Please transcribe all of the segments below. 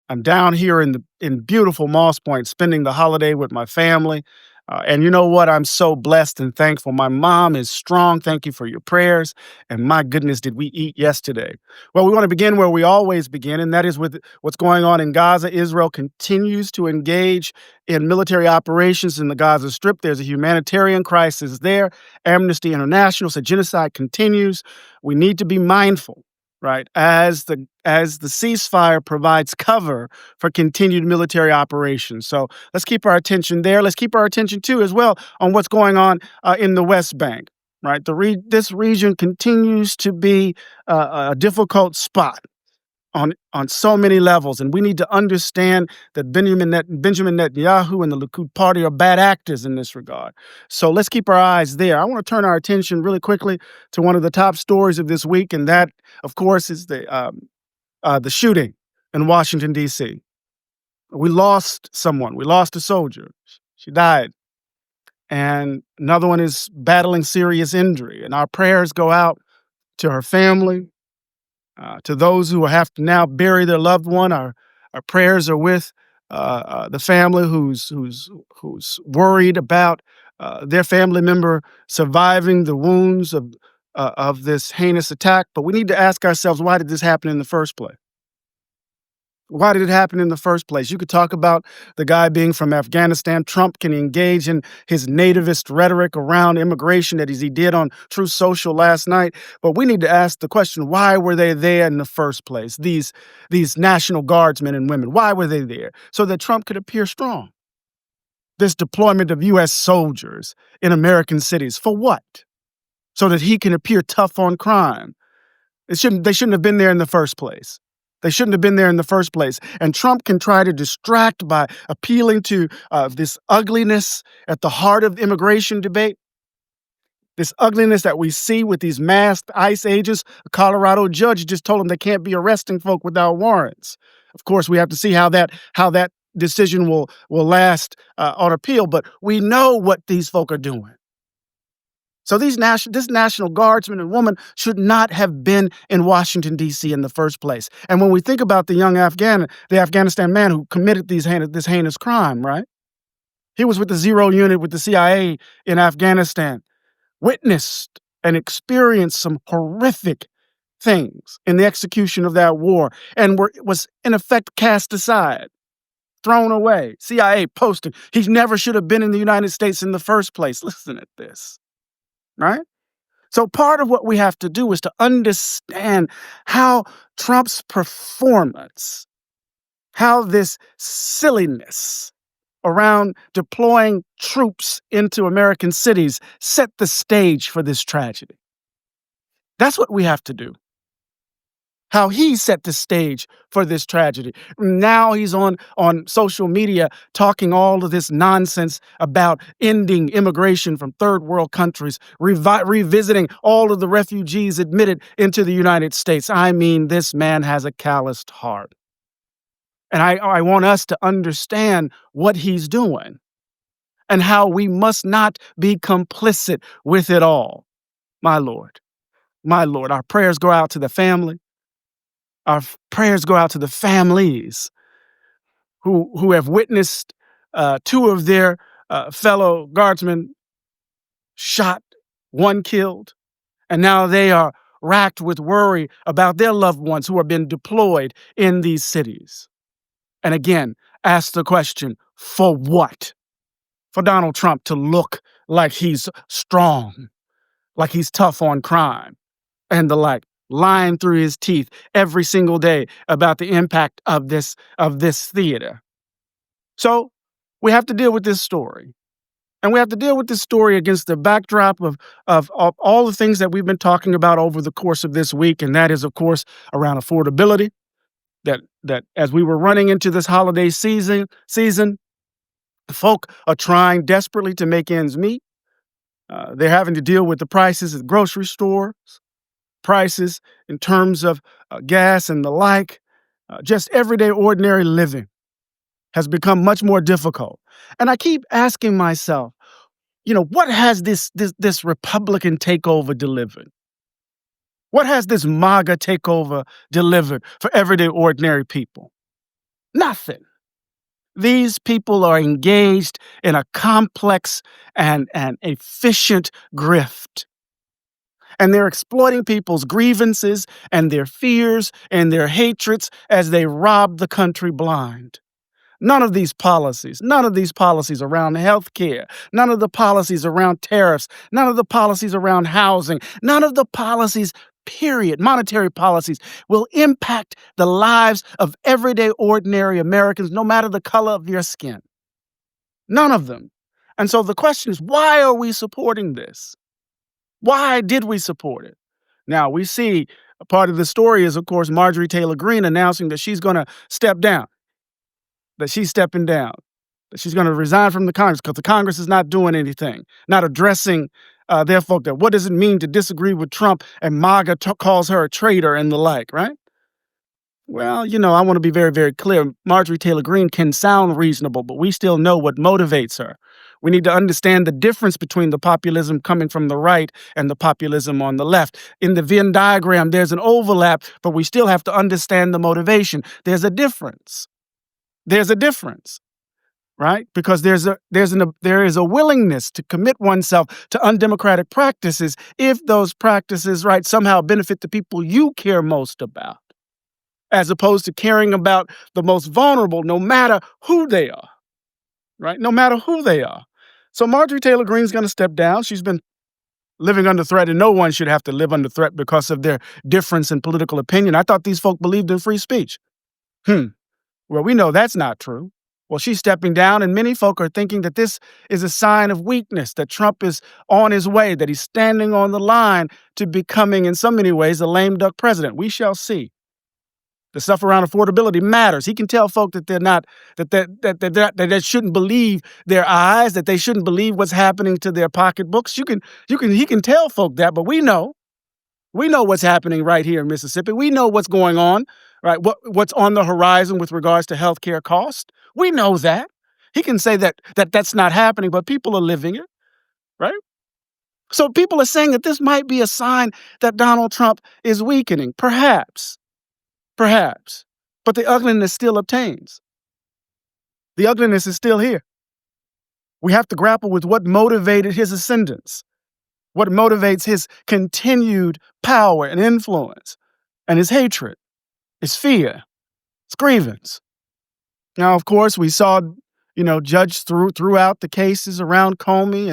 I'm down here in beautiful Moss Point, spending the holiday with my family. And you know what? I'm so blessed and thankful. My mom is strong. Thank you for your prayers. And my goodness, did we eat yesterday? Well, we want to begin where we always begin, and that is with what's going on in Gaza. Israel continues to engage in military operations in the Gaza Strip. There's a humanitarian crisis there. Amnesty International said genocide continues. We need to be mindful, right, as the ceasefire provides cover for continued military operations. So let's keep our attention there. Let's keep our attention too, as well, on what's going on in the West Bank. Right, this region continues to be a difficult spot on so many levels, and we need to understand that Benjamin Netanyahu and the Likud party are bad actors in this regard. So let's keep our eyes there. I want to turn our attention really quickly to one of the top stories of this week, and that, of course, is the shooting in Washington D.C. We lost someone. We lost a soldier. She died, and another one is battling serious injury. And our prayers go out to her family, to those who have to now bury their loved one. Our prayers are with the family who's worried about their family member surviving the wounds of this heinous attack. But we need to ask ourselves, why did this happen in the first place? Why did it happen in the first place? You could talk about the guy being from Afghanistan. Trump can engage in his nativist rhetoric around immigration that he did on Truth Social last night. But we need to ask the question, why were they there in the first place? These National Guardsmen and women, why were they there? So that Trump could appear strong. This deployment of U.S. soldiers in American cities, for what? So that he can appear tough on crime. They shouldn't have been there in the first place. They shouldn't have been there in the first place. And Trump can try to distract by appealing to this ugliness at the heart of the immigration debate, this ugliness that we see with these masked ICE agents. A Colorado judge just told them they can't be arresting folk without warrants. Of course, we have to see how that decision will last on appeal, but we know what these folk are doing. So this National Guardsman and woman should not have been in Washington, D.C. in the first place. And when we think about the young the Afghanistan man who committed this heinous crime, right? He was with the Zero Unit with the CIA in Afghanistan, witnessed and experienced some horrific things in the execution of that war, and was in effect cast aside, thrown away. CIA posted, he never should have been in the United States in the first place. Listen at this. Right? So part of what we have to do is to understand how Trump's performance, how this silliness around deploying troops into American cities set the stage for this tragedy. That's what we have to do. How he set the stage for this tragedy. Now he's on social media talking all of this nonsense about ending immigration from third world countries, revisiting all of the refugees admitted into the United States. I mean, this man has a calloused heart. And I want us to understand what he's doing and how we must not be complicit with it all. My Lord, our prayers go out to the family. Our prayers go out to the families who have witnessed two of their fellow guardsmen shot, one killed, and now they are racked with worry about their loved ones who have been deployed in these cities. And again, ask the question, for what? For Donald Trump to look like he's strong, like he's tough on crime, and the like, lying through his teeth every single day about the impact of this theater. So we have to deal with this story. And we have to deal with this story against the backdrop of all the things that we've been talking about over the course of this week. And that is, of course, around affordability, that as we were running into this holiday season, folk are trying desperately to make ends meet. They're having to deal with the prices at grocery stores, prices in terms of gas and the like. Just everyday ordinary living has become much more difficult. And I keep asking myself, what has this Republican takeover delivered? What has this MAGA takeover delivered for everyday ordinary people? Nothing. These people are engaged in a complex and efficient grift. And they're exploiting people's grievances and their fears and their hatreds as they rob the country blind. None of these policies around healthcare, none of the policies around tariffs, none of the policies around housing, none of the policies, period, monetary policies, will impact the lives of everyday ordinary Americans, no matter the color of your skin. None of them. And so the question is, why are we supporting this? Why did we support it? Now, we see a part of the story is, of course, Marjorie Taylor Greene announcing that she's going to step down, that she's stepping down, that she's going to resign from the Congress because the Congress is not doing anything, not addressing their folk. That what does it mean to disagree with Trump and MAGA calls her a traitor and the like, right? Well, I want to be very, very clear. Marjorie Taylor Greene can sound reasonable, but we still know what motivates her. We need to understand the difference between the populism coming from the right and the populism on the left. In the Venn diagram, there's an overlap, but we still have to understand the motivation. There's a difference. There's a difference, right? Because there is a willingness to commit oneself to undemocratic practices if those practices, right, somehow benefit the people you care most about, as opposed to caring about the most vulnerable, no matter who they are, right? No matter who they are. So Marjorie Taylor Greene's going to step down. She's been living under threat, and no one should have to live under threat because of their difference in political opinion. I thought these folk believed in free speech. Well, we know that's not true. Well, she's stepping down, and many folk are thinking that this is a sign of weakness, that Trump is on his way, that he's standing on the line to becoming, in so many ways, a lame duck president. We shall see. The stuff around affordability matters. He can tell folk that they're not that they shouldn't believe their eyes, that they shouldn't believe what's happening to their pocketbooks. He can tell folk that, but we know what's happening right here in Mississippi. We know what's going on, right? What's on the horizon with regards to healthcare costs. We know that. He can say that's not happening, but people are living it, right? So people are saying that this might be a sign that Donald Trump is weakening, perhaps. Perhaps. But the ugliness still obtains. The ugliness is still here. We have to grapple with what motivated his ascendance, what motivates his continued power and influence, and his hatred, his fear, his grievance. Now, of course, we saw, Judge throughout the cases around Comey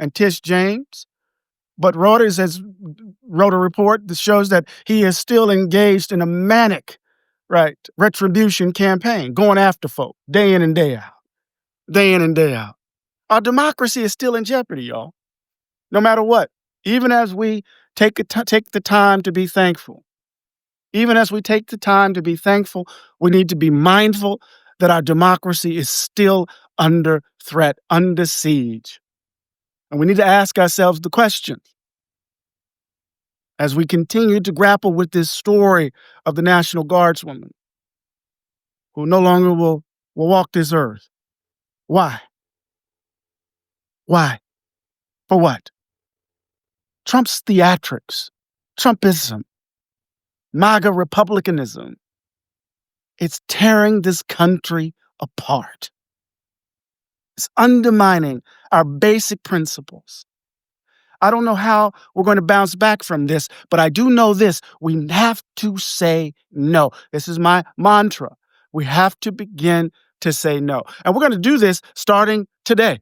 and Tish James. But Reuters has wrote a report that shows that he is still engaged in a manic, right, retribution campaign, going after folk day in and day out, day in and day out. Our democracy is still in jeopardy, y'all, no matter what. Even as we take the time to be thankful, we need to be mindful that our democracy is still under threat, under siege. And we need to ask ourselves the question, as we continue to grapple with this story of the National Guardswoman who no longer will walk this earth. Why? Why? For what? Trump's theatrics, Trumpism, MAGA republicanism. It's tearing this country apart. It's undermining our basic principles. I don't know how we're going to bounce back from this, but I do know this. We have to say no. This is my mantra. We have to begin to say no. And we're going to do this starting today.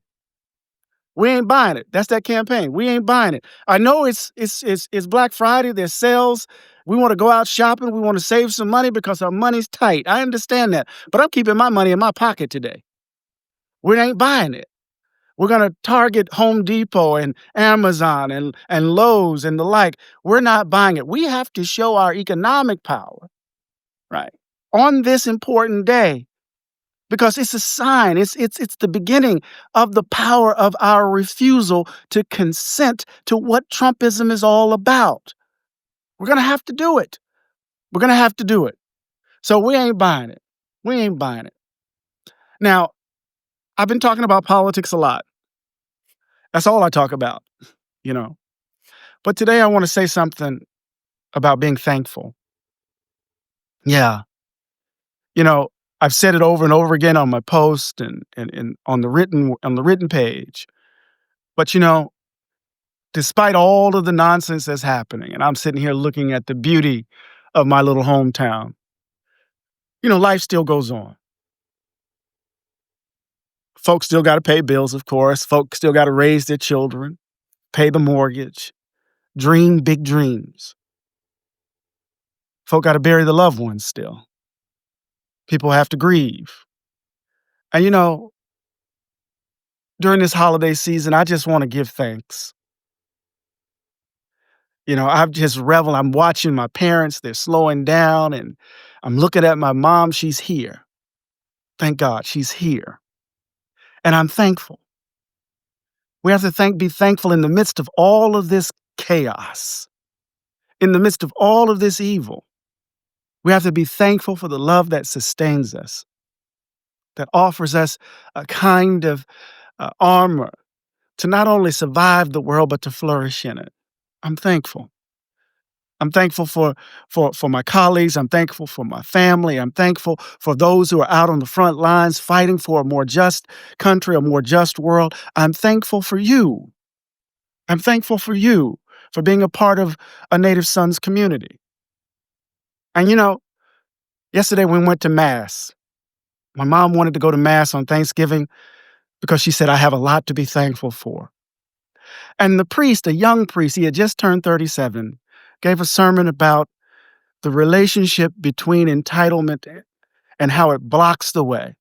We ain't buying it. That's that campaign. We ain't buying it. I know it's Black Friday. There's sales. We want to go out shopping. We want to save some money because our money's tight. I understand that. But I'm keeping my money in my pocket today. We ain't buying it. We're going to target Home Depot and Amazon and Lowe's and the like. We're not buying it. We have to show our economic power, right, on this important day, because it's a sign. It's the beginning of the power of our refusal to consent to what Trumpism is all about. We're going to have to do it. We're going to have to do it. So we ain't buying it. We ain't buying it. Now, I've been talking about politics a lot. That's all I talk about, But today I want to say something about being thankful. Yeah. I've said it over and over again on my post and on the written page. But despite all of the nonsense that's happening, and I'm sitting here looking at the beauty of my little hometown, life still goes on. Folks still got to pay bills, of course. Folks still got to raise their children, pay the mortgage, dream big dreams. Folk got to bury the loved ones still. People have to grieve. And during this holiday season, I just want to give thanks. I've just reveled. I'm watching my parents, they're slowing down, and I'm looking at my mom. She's here. Thank God she's here. And I'm thankful. We have to be thankful in the midst of all of this chaos, in the midst of all of this evil. We have to be thankful for the love that sustains us, that offers us a kind of armor to not only survive the world, but to flourish in it. I'm thankful. I'm thankful for my colleagues. I'm thankful for my family. I'm thankful for those who are out on the front lines fighting for a more just country, a more just world. I'm thankful for you. I'm thankful for you for being a part of a Native Sons community. And yesterday we went to Mass. My mom wanted to go to Mass on Thanksgiving because she said, I have a lot to be thankful for. And the priest, a young priest, he had just turned 37, gave a sermon about the relationship between entitlement and how it blocks the way.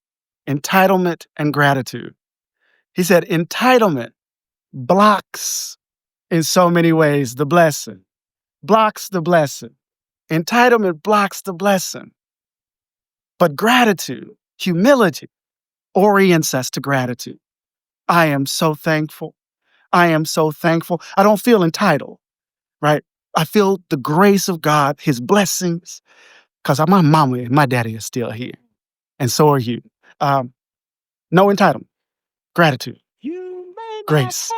Entitlement and gratitude. He said, entitlement blocks in so many ways the blessing, blocks the blessing. Entitlement blocks the blessing. But gratitude, humility, orients us to gratitude. I am so thankful. I am so thankful. I don't feel entitled, right? I feel the grace of God, his blessings, because my mama and my daddy are still here. And so are you. No entitlement, gratitude, grace.